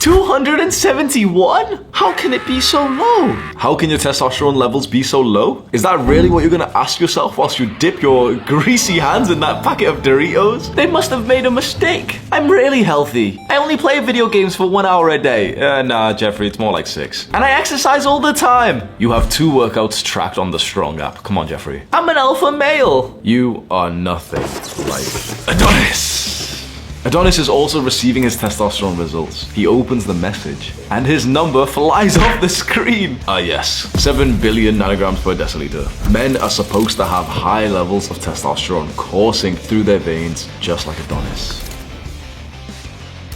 271? How can it be so low? How can your testosterone levels be so low? Is that really what you're gonna ask yourself whilst you dip your greasy hands in that packet of Doritos? They must have made a mistake. I'm really healthy. I only play video games for 1 hour a day. Nah, Jeffrey, it's more like 6. And I exercise all the time. You have 2 workouts tracked on the Strong app. Come on, Jeffrey. I'm an alpha male. You are nothing like Adonis. Adonis is also receiving his testosterone results. He opens the message, and his number flies off the screen. Yes, 7 billion nanograms per deciliter. Men are supposed to have high levels of testosterone coursing through their veins, just like Adonis.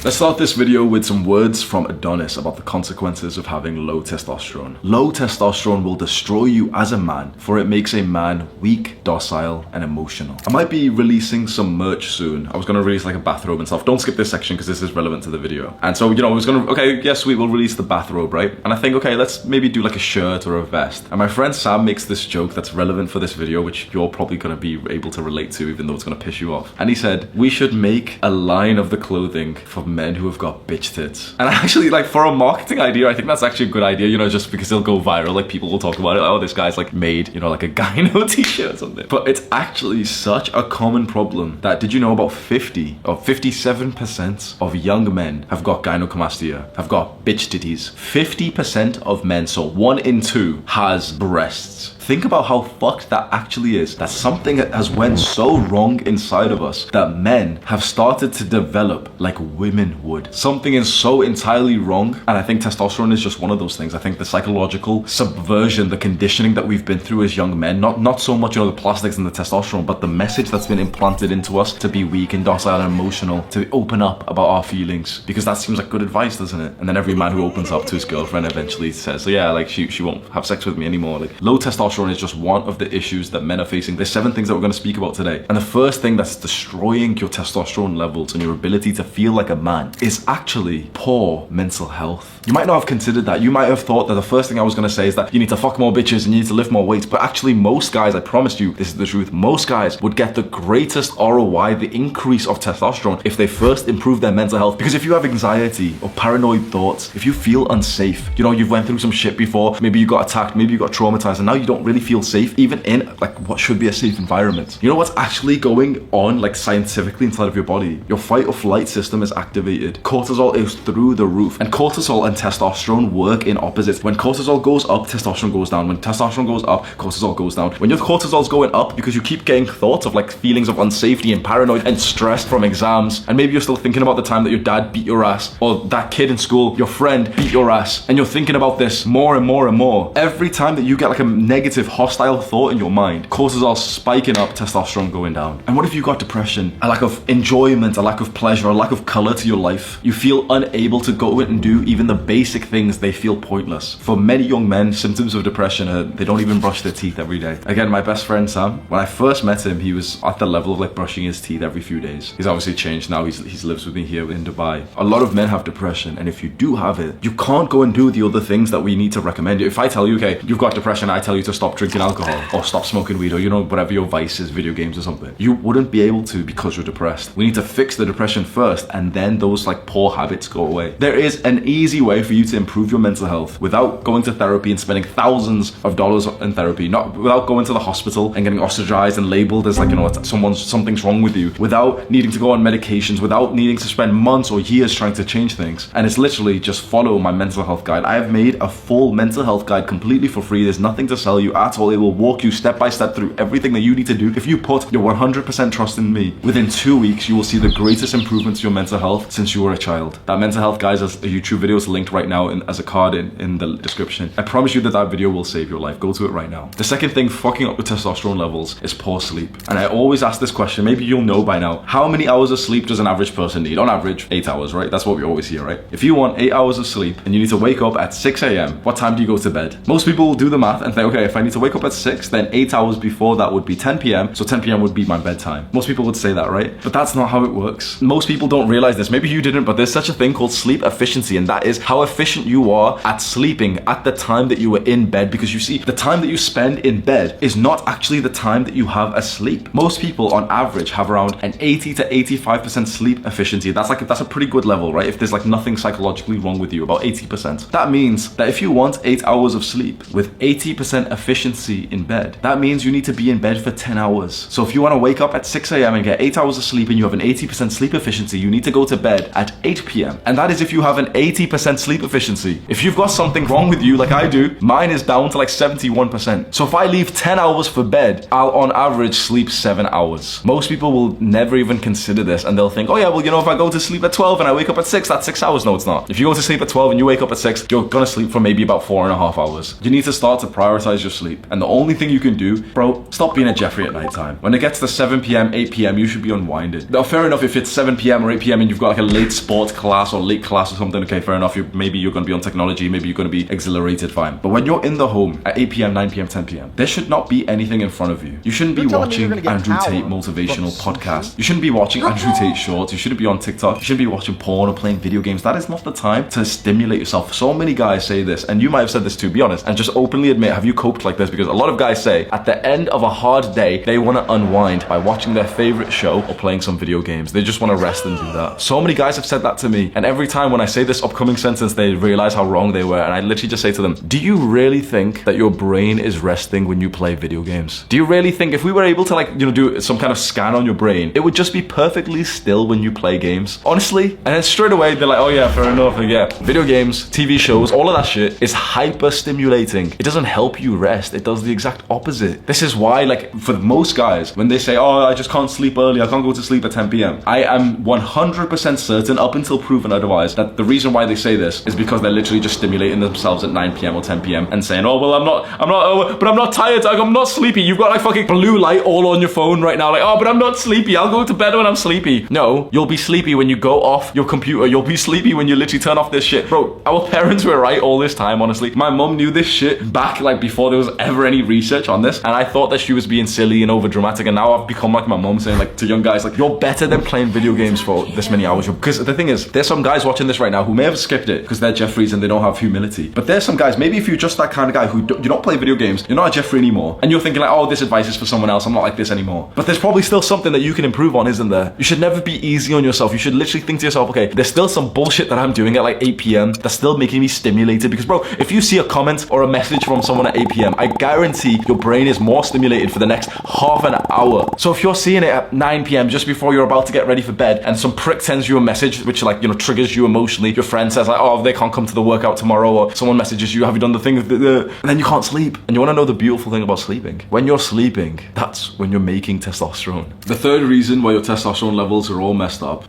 Let's start this video with some words from Adonis about the consequences of having low testosterone. Low testosterone will destroy you as a man, for it makes a man weak, docile, and emotional. I might be releasing some merch soon. I was gonna release like a bathrobe and stuff. Don't skip this section because this is relevant to the video. And so, I was gonna, okay, yes, sweet, we'll release the bathrobe, right? And I think, okay, let's maybe do like a shirt or a vest. And my friend Sam makes this joke that's relevant for this video, which you're probably gonna be able to relate to, even though it's gonna piss you off. And he said, we should make a line of the clothing for men who have got bitch tits. And actually, like, for a marketing idea, I think that's actually a good idea, just because it'll go viral. Like, people will talk about it. Oh, this guy's like made, like a gyno t-shirt or something. But it's actually such a common problem that, did you know about 57% of young men have got gynecomastia, have got bitch titties. 50% of men, so 1 in 2, has breasts. Think about how fucked that actually is. That something has went so wrong inside of us that men have started to develop like women would. Something is so entirely wrong, and I think testosterone is just one of those things. I think the psychological subversion, the conditioning that we've been through as young men, not so much the plastics and the testosterone, but the message that's been implanted into us to be weak and docile and emotional, to open up about our feelings, because that seems like good advice, doesn't it? And then every man who opens up to his girlfriend eventually says, so yeah, like she won't have sex with me anymore. Like, low testosterone is just one of the issues that men are facing. There's 7 things that we're going to speak about today. And the first thing that's destroying your testosterone levels and your ability to feel like a man is actually poor mental health. You might not have considered that. You might have thought that the first thing I was going to say is that you need to fuck more bitches and you need to lift more weights. But actually, most guys, I promise you, this is the truth, most guys would get the greatest ROI, the increase of testosterone, if they first improve their mental health. Because if you have anxiety or paranoid thoughts, if you feel unsafe, you've went through some shit before, maybe you got attacked, maybe you got traumatized, and now you don't really feel safe, even in like what should be a safe environment. You know what's actually going on, like scientifically, inside of your body? Your fight or flight system is activated. Cortisol is through the roof, and cortisol and testosterone work in opposites. When cortisol goes up, testosterone goes down. When testosterone goes up, cortisol goes down. When your cortisol's going up because you keep getting thoughts of like feelings of unsafety and paranoid and stress from exams, and maybe you're still thinking about the time that your dad beat your ass, or that kid in school, your friend beat your ass, and you're thinking about this more and more and more. Every time that you get like a negative, hostile thought in your mind, cortisol spiking up, testosterone going down. And what if you got depression, a lack of enjoyment, a lack of pleasure, a lack of color to your life? You feel unable to go and do even the basic things. They feel pointless. For many young men, symptoms of depression are they don't even brush their teeth every day. Again, my best friend Sam, when I first met him, he was at the level of like brushing his teeth every few days. He's obviously changed now. He lives with me here in Dubai. A lot of men have depression, and if you do have it, you can't go and do the other things that we need to recommend. If I tell you, okay, you've got depression, I tell you to stop drinking alcohol or stop smoking weed, or whatever your vice is, video games or something, you wouldn't be able to because you're depressed. We need to fix the depression first, and then those like poor habits go away. There is an easy way for you to improve your mental health without going to therapy and spending thousands of dollars in therapy, not without going to the hospital and getting ostracized and labeled as like, something's wrong with you, without needing to go on medications, without needing to spend months or years trying to change things. And it's literally just follow my mental health guide. I have made a full mental health guide completely for free. There's nothing to sell you at all. It will walk you step by step through everything that you need to do. If you put your 100% trust in me, within 2 weeks, you will see the greatest improvements to your mental health since you were a child. That mental health guide is a YouTube video. It's linked right now as a card in the description. I promise you that video will save your life. Go to it right now. The second thing fucking up with testosterone levels is poor sleep. And I always ask this question, maybe you'll know by now. How many hours of sleep does an average person need? On average, 8 hours, right? That's what we always hear, right? If you want 8 hours of sleep and you need to wake up at 6 a.m., what time do you go to bed? Most people will do the math and think, okay, if I need to wake up at 6, then 8 hours before that would be 10 p.m. So 10 p.m. would be my bedtime. Most people would say that, right? But that's not how it works. Most people don't realize this. Maybe you didn't, but there's such a thing called sleep efficiency, and that is how efficient you are at sleeping at the time that you were in bed, because you see, the time that you spend in bed is not actually the time that you have asleep. Most people on average have around an 80 to 85% sleep efficiency. That's a pretty good level, right? If there's like nothing psychologically wrong with you, about 80%. That means that if you want 8 hours of sleep with 80% efficiency in bed, that means you need to be in bed for 10 hours. So if you want to wake up at 6 a.m. and get 8 hours of sleep and you have an 80% sleep efficiency, you need to go to bed at 8 p.m. And that is if you have an 80% sleep efficiency. If you've got something wrong with you, like I do, mine is down to like 71%. So if I leave 10 hours for bed, I'll on average sleep 7 hours. Most people will never even consider this, and they'll think, oh yeah, well, you know, if I go to sleep at 12 and I wake up at 6, that's 6 hours. No, it's not. If you go to sleep at 12 and you wake up at 6, you're gonna sleep for maybe about 4.5 hours. You need to start to prioritize your sleep. And the only thing you can do, bro, stop being a Jeffrey at night time. When it gets to 7 p.m., 8 p.m., you should be unwinded. Now, fair enough, if it's 7 p.m. or 8 p.m. and you've got like a late sports class or late class or something, okay, fair enough. Maybe you're gonna be on technology, maybe you're gonna be exhilarated, fine. But when you're in the home at 8 p.m., 9 p.m., 10 p.m., there should not be anything in front of you. You shouldn't be watching Andrew Tate motivational podcasts. You shouldn't be watching Andrew Tate shorts. You shouldn't be on TikTok. You shouldn't be watching porn or playing video games. That is not the time to stimulate yourself. So many guys say this, and you might have said this too, be honest, and just openly admit, have you coped like this? Because a lot of guys say at the end of a hard day, they want to unwind by watching their favorite show or playing some video games. They just want to rest and do that. So many guys have said that to me, and every time when I say this upcoming sentence, they realize how wrong they were, and I literally just say to them, do you really think that your brain is resting when you play video games? Do you really think if we were able to, like, you know, do some kind of scan on your brain, it would just be perfectly still when you play games? Honestly? And then straight away they're like, oh yeah, fair enough. Yeah, video games, TV shows, all of that shit is hyper stimulating. It doesn't help you rest. It does the exact opposite. This is why, like, for most guys, when they say, oh, I just can't sleep early, I can't go to sleep at 10 p.m. I am 100% certain, up until proven otherwise, that the reason why they say this is because they're literally just stimulating themselves at 9 p.m. or 10 p.m. and saying, oh, well, but I'm not tired, I'm not sleepy. You've got like fucking blue light all on your phone right now, like, oh, but I'm not sleepy, I'll go to bed when I'm sleepy. No, you'll be sleepy when you go off your computer. You'll be sleepy when you literally turn off this shit. Bro, our parents were right all this time, honestly. My mum knew this shit back like before there was ever any research on this, and I thought that she was being silly and over dramatic, and now I've become like my mum saying like to young guys, like, you're better than playing video games for this many hours. Because the thing is, there's some guys watching this right now who may have skipped it because they're Jeffreys and they don't have humility. But there's some guys, maybe if you're just that kind of guy who you don't play video games, you're not a Jeffrey anymore, and you're thinking like, oh, this advice is for someone else, I'm not like this anymore. But there's probably still something that you can improve on, isn't there? You should never be easy on yourself. You should literally think to yourself, okay, there's still some bullshit that I'm doing at like 8 p.m. that's still making me stimulated. Because bro, if you see a comment or a message from someone at 8 p.m, I guarantee your brain is more stimulated for the next half an hour. So if you're seeing it at 9 p.m. just before you're about to get ready for bed, and some prick sends you a message which, like, you know, triggers you emotionally, your friend says like, oh, they can't come to the workout tomorrow, or someone messages you, have you done the thing, and then you can't sleep. And you want to know the beautiful thing about sleeping? When you're sleeping, that's when you're making testosterone. The third reason why your testosterone levels are all messed up,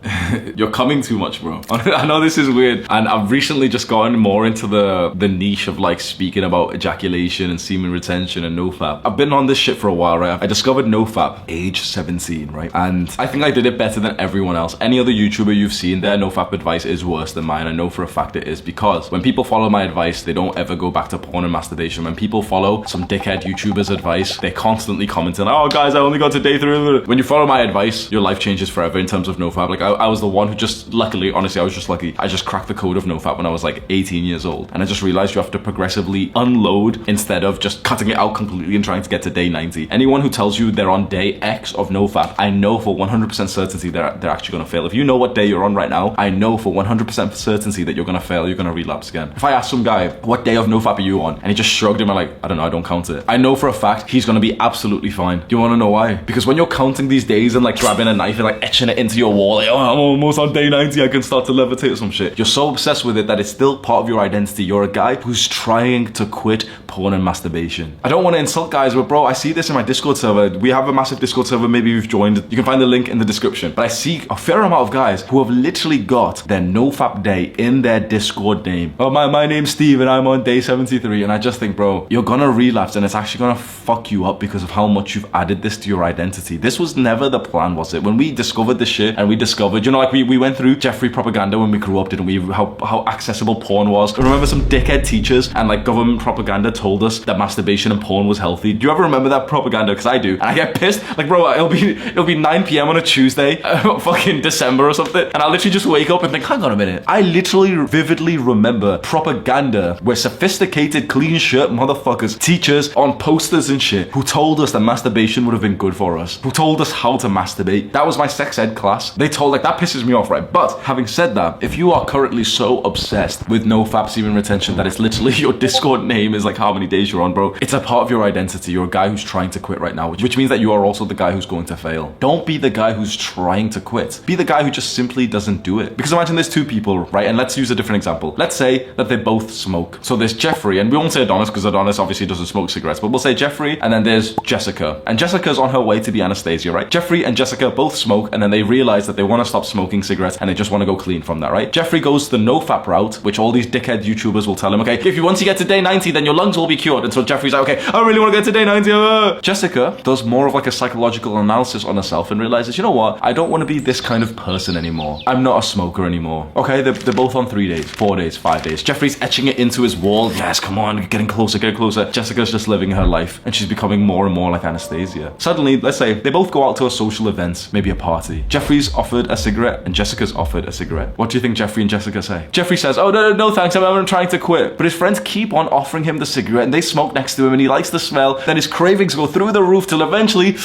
you're coming too much, bro. I know this is weird, and I've recently just gotten more into the niche of like speaking about ejaculation and semen retention and nofap. I've been on this shit for a while, right? I discovered nofap age 17, right? And I think I did it better than everyone else. Any other YouTuber you've seen, their nofap advice is worse than mine. I know for a fact it is, because when people follow my advice, they don't ever go back to porn and masturbation. When people follow some dickhead YouTuber's advice, they're constantly commenting, oh guys, I only got to day 3. When you follow my advice, your life changes forever in terms of nofap. Like I was the one who just, luckily, honestly, I was just lucky. I just cracked the code of nofap when I was like 18 years old. And I just realized you have to progressively unload instead of just cutting it out completely and trying to get to day 90. Anyone who tells you they're on day X of nofap, I know for 100% certainty they're actually gonna fail. If you know what day you're on right now, I know for 100% certainty that you're gonna fail, you're gonna relapse again. If I ask some guy, what day of nofap are you on? And he just shrugged him and like, I don't know, I don't count it. I know for a fact he's gonna be absolutely fine. Do you wanna know why? Because when you're counting these days and like grabbing a knife and like etching it into your wall, like, oh, I'm almost on day 90, I can start to levitate or some shit. You're so obsessed with it that it's still part of your identity. You're a guy who's trying to quit porn and masturbation. I don't want to insult guys, but bro, I see this in my Discord server. We have a massive Discord server, maybe you've joined. You can find the link in the description. But I see a fair amount of guys who have literally got their nofap day in their Discord name. Oh, my name's Steve and I'm on day 73. And I just think, bro, you're gonna relapse and it's actually gonna fuck you up because of how much you've added this to your identity. This was never the plan, was it? When we discovered this shit and we discovered, you know, like we went through Jeffrey propaganda when we grew up, didn't we? How accessible porn was. I remember some dickhead teachers and like government propaganda told us that masturbation and porn was healthy. Do you ever remember that propaganda? Because I do. And I get pissed. Like, bro, it'll be 9 p.m. on a Tuesday, fucking December or something. And I'll literally just wake up and think, hang on a minute. I literally vividly remember propaganda where sophisticated, clean shirt motherfuckers, teachers on posters and shit, who told us that masturbation would have been good for us, who told us how to masturbate. That was my sex ed class. They told, like, that pisses me off, right? But having said that, if you are currently so obsessed with nofap semen retention that it's literally your Discord name is like how many days you're on, bro, it's a part of your identity. You're a guy who's trying to quit right now, which means that you are also the guy who's going to fail. Don't be the guy who's trying to quit. Be the guy who just simply doesn't do it. Because imagine there's two people, right? And let's use a different example. Let's say that they both smoke. So there's Jeffrey, and we won't say Adonis because Adonis obviously doesn't smoke cigarettes, but we'll say Jeffrey, and then there's Jessica. And Jessica's on her way to be Anastasia, right? Jeffrey and Jessica both smoke, and then they realize that they want to stop smoking cigarettes and they just want to go clean from that, right? Jeffrey goes the nofap route, which all these dickhead YouTubers will tell him, okay, if you once you get to day 90, then your lungs will be cured. And so Jeffrey's like, okay, I really want to get to day 90. Jessica does more of like a psychological analysis on herself and realizes, you know what? I don't want to be this kind of person anymore. I'm not a smoker anymore. Okay, they're both on 3 days, 4 days, 5 days. Jeffrey's etching it into his wall. Yes, come on, getting closer, get closer. Jessica's just living her life and she's becoming more and more like Anastasia. Suddenly, let's say they both go out to a social event, maybe a party. Jeffrey's offered a cigarette and Jessica's offered a cigarette. What do you think Jeffrey and Jessica say? Jeffrey says, oh, no, thanks, I'm trying to quit. But his friends keep on offering him the cigarette and they smoke next to him and he likes the smell. Then his cravings go through the roof till eventually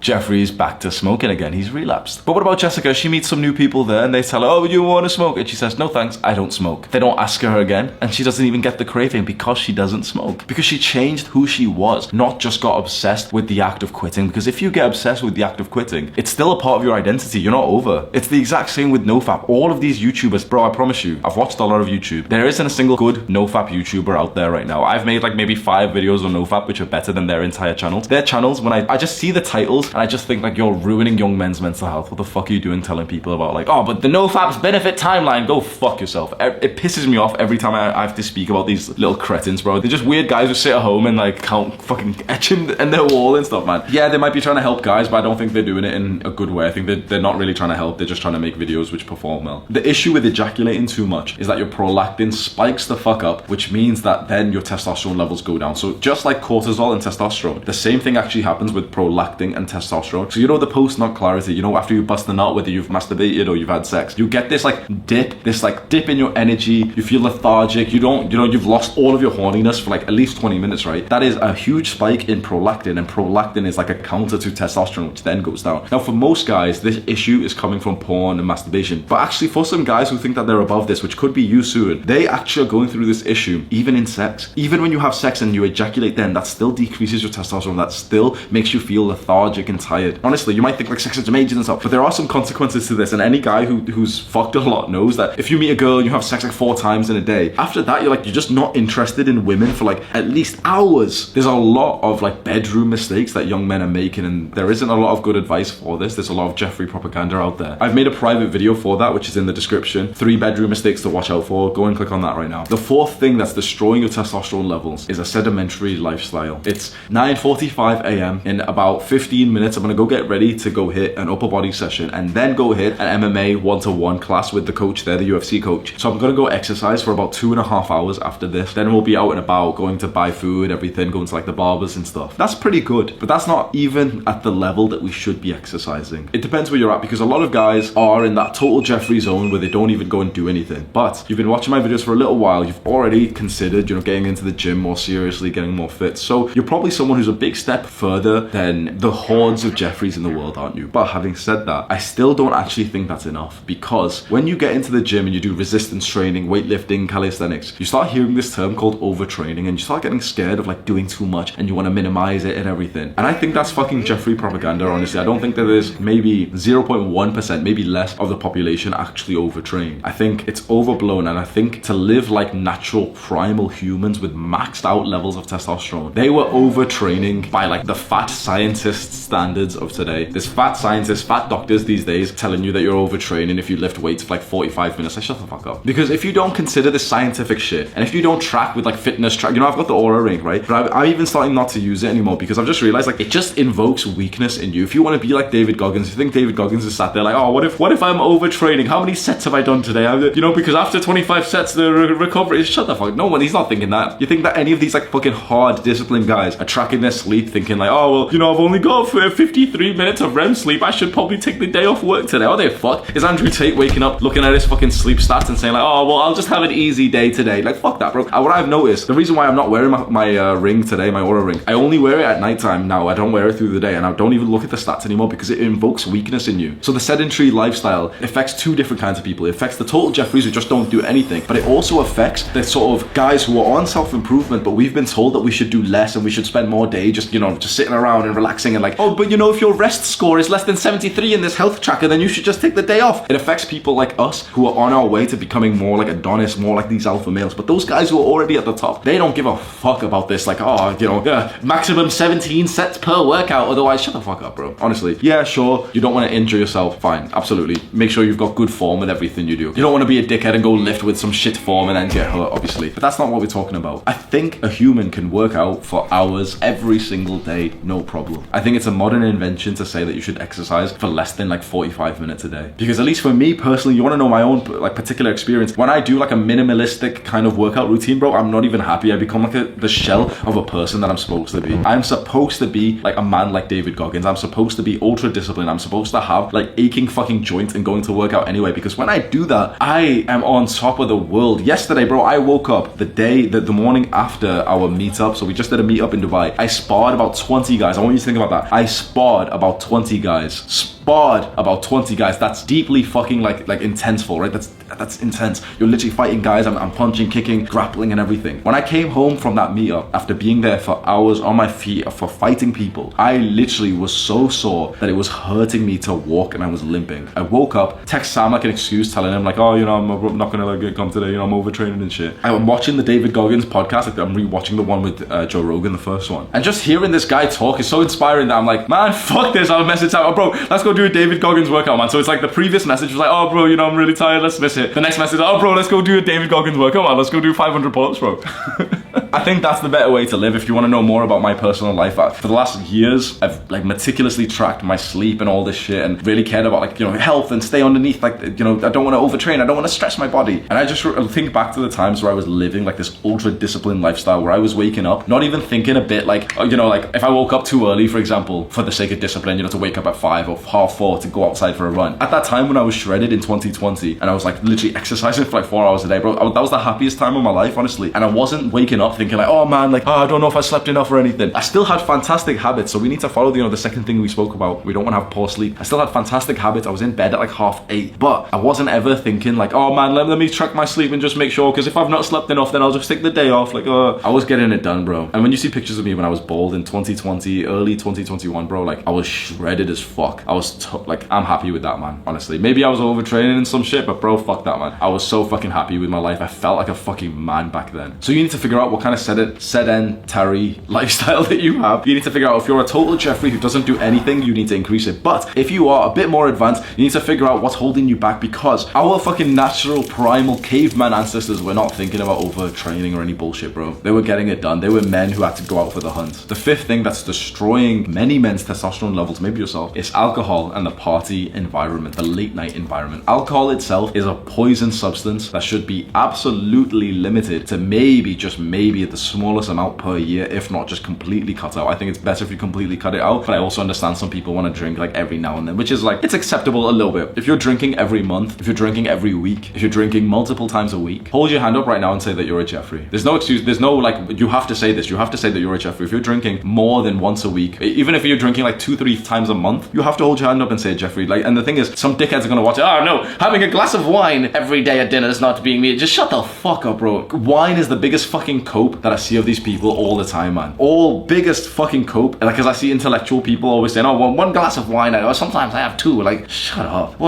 Jeffrey's back to smoking again. He's relapsed. But what about Jessica? She meets some new people there and they tell her, oh, you want to smoke? And she says, no thanks, I don't smoke. They don't ask her again and she doesn't even get the craving because she doesn't smoke. Because she changed who she was, not just got obsessed with the act of quitting. Because if you get obsessed with the act of quitting, it's still a part of your identity. You're not over. It's the exact same with nofap. All of these YouTubers, bro, I promise you, I've watched a lot of YouTube. There isn't a single good nofap YouTuber out there right now. I've made like maybe 5 videos on nofap which are better than their entire channels. Their channels, when I just see the titles and I just think like, you're ruining young men's mental health. What the fuck are you doing telling people about like, oh, but the nofap's benefit timeline? Go fuck yourself. It pisses me off every time I have to speak about these little cretins, bro. They're just weird guys who sit at home and like count fucking etching in their wall and stuff, man. Yeah, they might be trying to help guys, but I don't think they're doing it in a good way. I think they're not really trying to help. They're just trying to make videos which perform well. The issue with ejaculating too much is that your prolactin spikes the fuck up, which means that then your testosterone levels go down. So just like cortisol and testosterone, the same thing actually happens with prolactin and testosterone. So you know the post-nut clarity, you know, after you bust the nut, whether you've masturbated or you've had sex, you get this like dip in your energy. You feel lethargic. You've lost all of your horniness for like at least 20 minutes, right? That is a huge spike in prolactin, and prolactin is like a counter to testosterone, which then goes down. Now, for most guys, this issue is coming from porn and masturbation. But actually, for some guys who think that they're above this, which could be you soon, they actually are going through this issue even in sex. Even when you have sex and you ejaculate then, that still decreases your testosterone. That still makes you feel lethargic and tired. Honestly, you might think like sex is amazing and stuff, but there are some consequences to this, and any guy who's fucked a lot knows that if you meet a girl and you have sex like 4 times in a day, after that you're just not interested in women for like at least hours. There's a lot of like bedroom mistakes that young men are making, and there isn't a lot of good advice for this. There's a lot of Jeffrey propaganda out there. I've made a private video for that, which is in the description. 3 bedroom mistakes to watch out for. Go and click on that right now. The 4th thing that's destroying your testosterone levels is a sedentary lifestyle. It's 9:45 a.m. In about 15 minutes I'm gonna go get ready to go hit an upper body session and then go hit an MMA 1-to-1 class with the coach there, the UFC coach. So I'm gonna go exercise for about 2.5 hours after this. Then we'll be out and about, going to buy food, everything, going to like the barbers and stuff. That's pretty good, but that's not even at the level that we should be exercising. It depends where you're at, because a lot of guys are in that total Jeffrey zone where they don't even go and do anything. But you've been watching my videos for a little while, you've already considered, getting into the gym more seriously, getting more fit. So you're probably someone who's a big step further than the hordes of Jeffreys in the world, aren't you? But having said that, I still don't actually think that's enough, because when you get into the gym and you do resistance training, weightlifting, calisthenics, you start hearing this term called overtraining, and you start getting scared of like doing too much and you want to minimize it and everything. And I think that's fucking Jeffrey propaganda, honestly. I don't think that there's maybe 0.1%, maybe less of the population actually overtrained. I think it's overblown, and I think to live like natural primal humans with maxed out levels of testosterone, they were overtraining by like the fat scientists that standards of today. There's fat scientists, fat doctors these days telling you that you're overtraining if you lift weights for like 45 minutes. Like, shut the fuck up. Because if you don't consider this scientific shit, and if you don't track with like fitness track, you know, I've got the Aura Ring, right? But I'm even starting not to use it anymore because I've just realized like it just invokes weakness in you. If you want to be like David Goggins, you think David Goggins is sat there like, oh, what if I'm overtraining? How many sets have I done today? You know, because after 25 sets, the recovery is shut the fuck. No one, he's not thinking that. You think that any of these like fucking hard disciplined guys are tracking their sleep thinking like, oh, well, you know, I've only got for 53 minutes of REM sleep. I should probably take the day off work today. Oh, they fuck. Is Andrew Tate waking up, looking at his fucking sleep stats and saying like, oh, well, I'll just have an easy day today. Like, fuck that, bro. What I've noticed, the reason why I'm not wearing my ring today, my Aura Ring, I only wear it at nighttime now. I don't wear it through the day, and I don't even look at the stats anymore because it invokes weakness in you. So the sedentary lifestyle affects two different kinds of people. It affects the total Jeffreys who just don't do anything, but it also affects the sort of guys who are on self-improvement, but we've been told that we should do less and we should spend more day just, you know, just sitting around and relaxing and like, oh, but you know, if your rest score is less than 73 in this health tracker, then you should just take the day off. It affects people like us who are on our way to becoming more like Adonis, more like these alpha males. But those guys who are already at the top, they don't give a fuck about this. Like, oh, you know, maximum 17 sets per workout. Otherwise, shut the fuck up, bro. Honestly, yeah, sure, you don't want to injure yourself. Fine, absolutely. Make sure you've got good form in everything you do. You don't want to be a dickhead and go lift with some shit form and then get hurt, obviously. But that's not what we're talking about. I think a human can work out for hours every single day, no problem. I think it's a modern invention to say that you should exercise for less than like 45 minutes a day. Because at least for me personally, you want to know my own like particular experience. When I do like a minimalistic kind of workout routine, bro, I'm not even happy. I become like the shell of a person that I'm supposed to be. I'm supposed to be like a man like David Goggins. I'm supposed to be ultra disciplined. I'm supposed to have like aching fucking joints and going to work out anyway, because when I do that, I am on top of the world. Yesterday, bro, I woke up the morning after our meetup. So we just did a meetup in Dubai. I sparred about 20 guys. I want you to think about that. I sparred about 20 guys. That's deeply fucking like intenseful, right? That's intense. You're literally fighting guys. I'm punching, kicking, grappling and everything. When I came home from that meetup, after being there for hours on my feet for fighting people, I literally was so sore that it was hurting me to walk and I was limping. I woke up, text Sam like an excuse, telling him like, oh, you know, I'm not gonna like come today, you know, I'm overtraining and shit. I'm watching the David Goggins podcast. Like, I'm rewatching the one with Joe Rogan, the first one. And just hearing this guy talk is so inspiring that I'm like, man, fuck this. I'll message out, oh, bro, let's go do a David Goggins workout, man. So it's like the previous message was like, oh, bro, you know, I'm really tired, let's miss it. The next message, oh, bro, let's go do a David Goggins workout, man. Let's go do 500 pull-ups, bro. I think that's the better way to live. If you want to know more about my personal life, for the last years, I've like meticulously tracked my sleep and all this shit and really cared about like, you know, health and stay underneath, like, you know, I don't want to overtrain. I don't want to stress my body. And I just think back to the times where I was living like this ultra disciplined lifestyle where I was waking up, not even thinking a bit like, you know, like if I woke up too early, for example, for the sake of discipline, you know, to wake up at 5 or half 4 to go outside for a run. At that time when I was shredded in 2020 and I was like literally exercising for like 4 hours a day, bro, that was the happiest time of my life, honestly. And I wasn't waking up thinking like, oh man, like, oh, I don't know if I slept enough or anything. I still had fantastic habits. So we need to follow, you know, the second thing we spoke about. We don't want to have poor sleep. I still had fantastic habits. I was in bed at like 8:30, but I wasn't ever thinking like, oh man, let me track my sleep and just make sure, because if I've not slept enough, then I'll just take the day off. Like, I was getting it done, bro. And when you see pictures of me when I was bald in 2020, early 2021, bro, like I was shredded as fuck. I was like, I'm happy with that, man. Honestly, maybe I was overtraining and some shit, but bro, fuck that, man. I was so fucking happy with my life. I felt like a fucking man back then. So you need to figure out what kind of sedentary lifestyle that you have. You need to figure out if you're a total Jeffrey who doesn't do anything, you need to increase it. But if you are a bit more advanced, you need to figure out what's holding you back, because our fucking natural primal caveman ancestors were not thinking about overtraining or any bullshit, bro. They were getting it done. They were men who had to go out for the hunt. The fifth thing that's destroying many men's testosterone levels, maybe yourself, is alcohol and the party environment, the late night environment. Alcohol itself is a poison substance that should be absolutely limited to maybe, just maybe, the smallest amount per year, if not just completely cut out. I think it's better if you completely cut it out, but I also understand some people want to drink like every now and then, which is like, it's acceptable a little bit. If you're drinking every month, if you're drinking every week, if you're drinking multiple times a week, hold your hand up right now and say that you're a Jeffrey. There's no excuse. There's no like, you have to say this. You have to say that you're a Jeffrey. If you're drinking more than once a week, even if you're drinking like 2-3 times a month, you have to hold your hand up and say Jeffrey. Like, and the thing is, some dickheads are gonna watch it. Oh no, having a glass of wine every day at dinner is not being me. Just shut the fuck up, bro. Wine is the biggest fucking cope that I see of these people all the time, man. All biggest fucking cope. Like, because I see intellectual people always saying, oh, one glass of wine, or sometimes I have two. Like, shut up.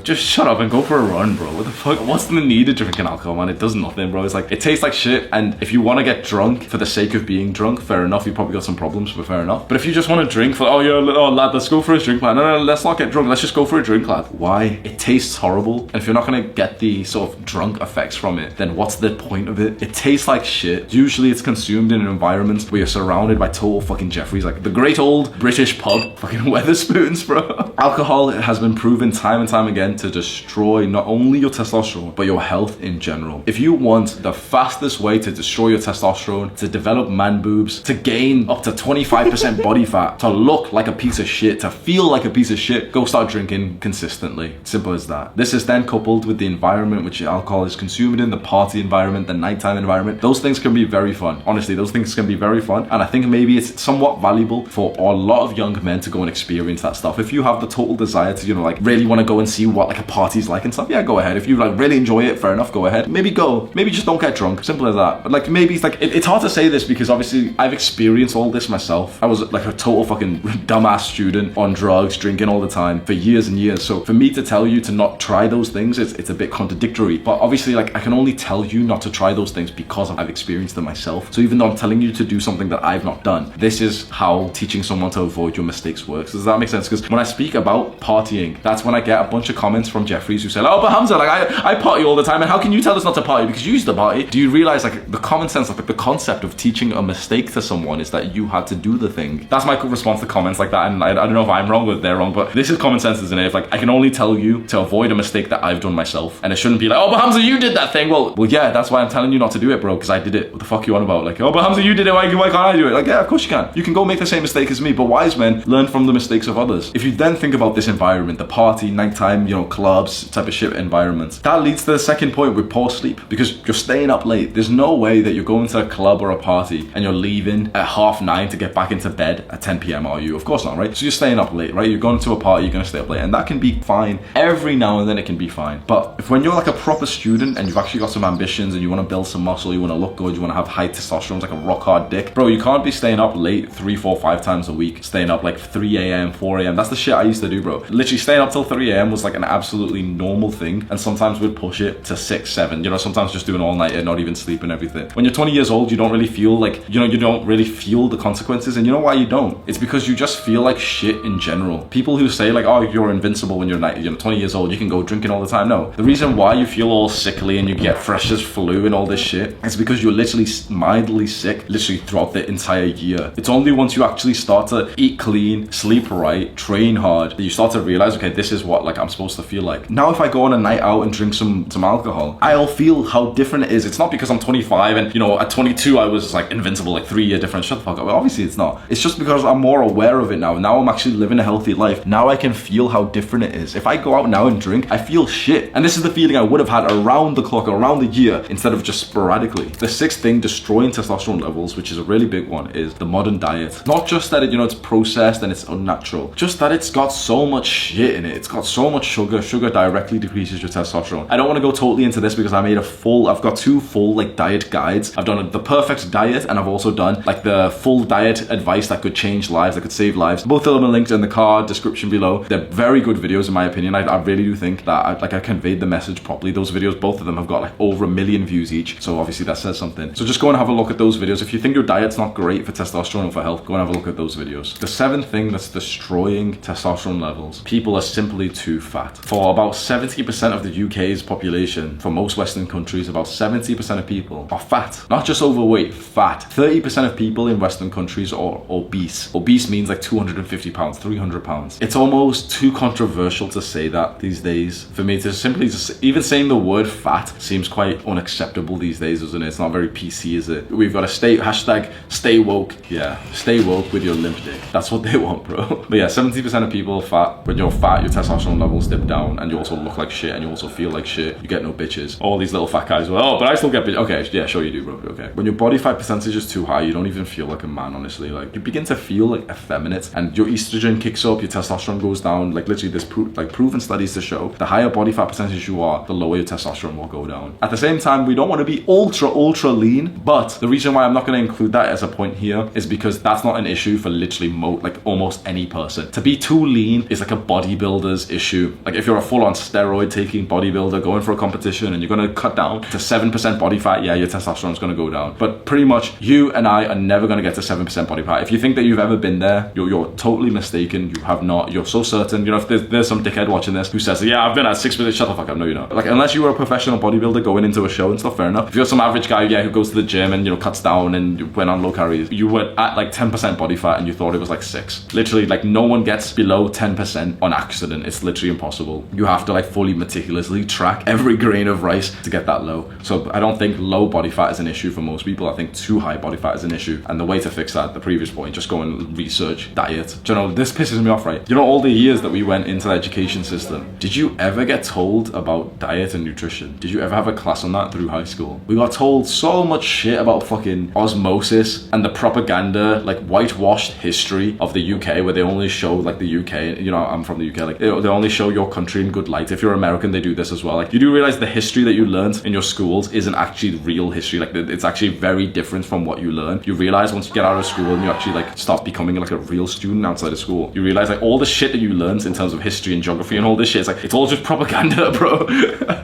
Just shut up and go for a run, bro. What the fuck? What's the need of drinking alcohol, man? It does nothing, bro. It's like, it tastes like shit. And if you want to get drunk for the sake of being drunk, fair enough. You probably got some problems, but fair enough. But if you just want to drink for, oh yeah, oh lad, let's go for a drink, man. No, let's not get drunk. Let's just go for a drink, lad. Why? It tastes horrible. And if you're not going to get the sort of drunk effects from it, then what's the point of it? It tastes like shit. Usually it's consumed in an environment where you're surrounded by total fucking Jeffreys, like the great old British pub, fucking Wetherspoons, bro. Alcohol has been proven time and time again to destroy not only your testosterone, but your health in general. If you want the fastest way to destroy your testosterone, to develop man boobs, to gain up to 25% body fat, to look like a piece of shit, to feel like a piece of shit, go start drinking consistently. Simple as that. This is then coupled with the environment which alcohol is consumed in, the party environment, the nighttime environment. Those things can be very fun. Honestly, those things can be very fun. And I think maybe it's somewhat valuable for a lot of young men to go and experience that stuff. If you have the total desire to, you know, like really want to go and see what like a party's like and stuff, yeah, go ahead. If you like really enjoy it, fair enough, go ahead. Maybe go. Maybe just don't get drunk. Simple as that. But like maybe it's like, it's hard to say this because obviously I've experienced all this myself. I was like a total fucking dumbass student on drugs, drinking all the time for years and years. So for me to tell you to not try those things, it's a bit contradictory. But obviously, like, I can only tell you not to try those things because I've experienced them myself. So even though I'm telling you to do something that I've not done, this is how teaching someone to avoid your mistakes works. Does that make sense? Because when I speak about partying, that's when I get a bunch of comments from Jeffreys who say, oh, but Hamza, like, I party all the time, and how can you tell us not to party because you used to party? Do you realize, like, the common sense, like the concept of teaching a mistake to someone is that you had to do the thing? That's my response to comments like that, and I don't know if I'm wrong or they're wrong, but this is common sense, isn't it? If, like, I can only tell you to avoid a mistake that I've done myself, and it shouldn't be like, oh, but Hamza, you did that thing. Well, yeah, that's why I'm telling you not to do it, bro, because I did it. What the fuck you on about? Like, oh, but Hamza, you did it. Why can't I do it? Like, yeah, of course you can. You can go make the same mistake as me, but wise men learn from the mistakes of others. If you then think about this environment, the party, nighttime, you know, clubs, type of shit environment, that leads to the second point with poor sleep, because you're staying up late. There's no way that you're going to a club or a party and you're leaving at 9:30 to get back into bed at 10 p.m. are you? Of course not, right? So you're staying up late, right? You're going to a party, you're going to stay up late, and that can be fine. Every now and then it can be fine. But if when you're like a proper student and you've actually got some ambitions and you want to build some muscle, you want to look good, you want to have high testosterone, like a rock hard dick, bro, you can't be staying up late 3, 4, 5 times a week, staying up like 3 a.m., 4 a.m. That's the shit I used to do, bro. Literally staying up till 3 a.m. was like an absolutely normal thing, and sometimes we'd push it to 6, 7, you know, sometimes just doing all night and not even sleep and everything. When you're 20 years old, you don't really feel like, you know, you don't really feel the consequences, and you know why you don't? It's because you just feel like shit in general. People who say like, oh, you're invincible when you're 20 years old, you can go drinking all the time. No, the reason why you feel all sickly and you get fresh as flu and all this shit is because you're literally mildly sick literally throughout the entire year. It's only once you actually start to eat clean, sleep right, train hard, that you start to realize, okay, this is what like I'm supposed to feel like. Now if I go on a night out and drink some alcohol, I'll feel how different it is. It's not because I'm 25 and, you know, at 22 I was like invincible, like 3 year difference. Shut the fuck up. Well, obviously it's not. It's just because I'm more aware of it now. Now I'm actually living a healthy life. Now I can feel how different it is. If I go out now and drink, I feel shit. And this is the feeling I would have had around the clock, around the year, instead of just sporadically. The sixth thing destroying testosterone levels, which is a really big one, is the modern diet. Not just that it, you know, it's processed and it's unnatural, just that it's got so much shit in it. It's got so much sugar. Sugar directly decreases your testosterone. I don't want to go totally into this because I've got 2 full like diet guides. I've done the perfect diet, and I've also done like the full diet advice that could change lives, that could save lives. Both of them are linked in the card description below. They're very good videos in my opinion. I really do think that I conveyed the message properly. Those videos, both of them have got like over 1 million views each. So obviously that says something. So just go and have a look at those videos. If you think your diet's not great for testosterone or for health, go and have a look at those videos. The 7th thing that's destroying testosterone levels, people are simply too fat. For about 70% of the UK's population, for most Western countries, about 70% of people are fat. Not just overweight, fat. 30% of people in Western countries are obese. Obese means like 250 pounds, 300 pounds. It's almost too controversial to say that these days. For me to simply just, even saying the word fat seems quite unacceptable these days, doesn't it? It's not very PC, is it? We've got to stay woke. Yeah, stay woke with your limp dick. That's what they want, bro. But yeah, 70% of people are fat. When you're fat, your testosterone levels dip down, and you also look like shit, and you also feel like shit. You get no bitches. All these little fat guys, well, oh, but I still get bitches. Okay, yeah, sure you do, bro. Okay. When your body fat percentage is too high, you don't even feel like a man, honestly. Like, you begin to feel like effeminate, and your estrogen kicks up, your testosterone goes down. Like, literally, there's proven studies to show the higher body fat percentage you are, the lower your testosterone will go down. At the same time, we don't want to be ultra lean lean. But the reason why I'm not going to include that as a point here is because that's not an issue for literally like almost any person. To be too lean is like a bodybuilder's issue. Like if you're a full-on steroid taking bodybuilder going for a competition and you're going to cut down to 7% body fat, yeah, your testosterone is going to go down. But pretty much you and I are never going to get to 7% body fat. If you think that you've ever been there, you're totally mistaken. You have not. You're so certain. You know, if there's some dickhead watching this who says, yeah, I've been at 6%, shut the fuck up. No, you're not. Like, unless you were a professional bodybuilder going into a show and stuff, fair enough. If you're some average guy, yeah, who goes to the gym and, you know, cuts down and you went on low calories, you were at like 10% body fat and you thought it was like 6. Literally, like, no one gets below 10% on accident. It's literally impossible. You have to like fully meticulously track every grain of rice to get that low. So I don't think low body fat is an issue for most people. I think too high body fat is an issue. And the way to fix that, the previous point, just go and research diet. Do you know, this pisses me off, right? You know, all the years that we went into the education system, did you ever get told about diet and nutrition? Did you ever have a class on that through high school? We got told so much shit about fucking osmosis and the propaganda, like whitewashed history of the UK, where they only show like the UK, you know, I'm from the UK, like they only show your country in good light. If you're American, they do this as well. Like, you do realize the history that you learned in your schools isn't actually real history. Like, it's actually very different from what you learn. You realize once you get out of school and you actually like start becoming like a real student outside of school, you realize like all the shit that you learned in terms of history and geography and all this shit, it's like, it's all just propaganda, bro.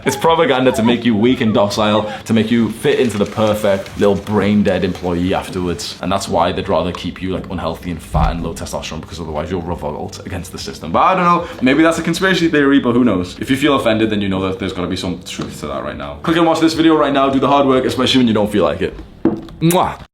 It's propaganda to make you weak and docile, to make you fit into the perfect little brain dead employee afterwards. And that's why they'd rather keep you like unhealthy and fat and low testosterone, because otherwise you'll revolt against the system. But I don't know, maybe that's a conspiracy theory, but who knows? If you feel offended, then you know that there's gotta be some truth to that right now. Click and watch this video right now, do the hard work, especially when you don't feel like it. Mwah!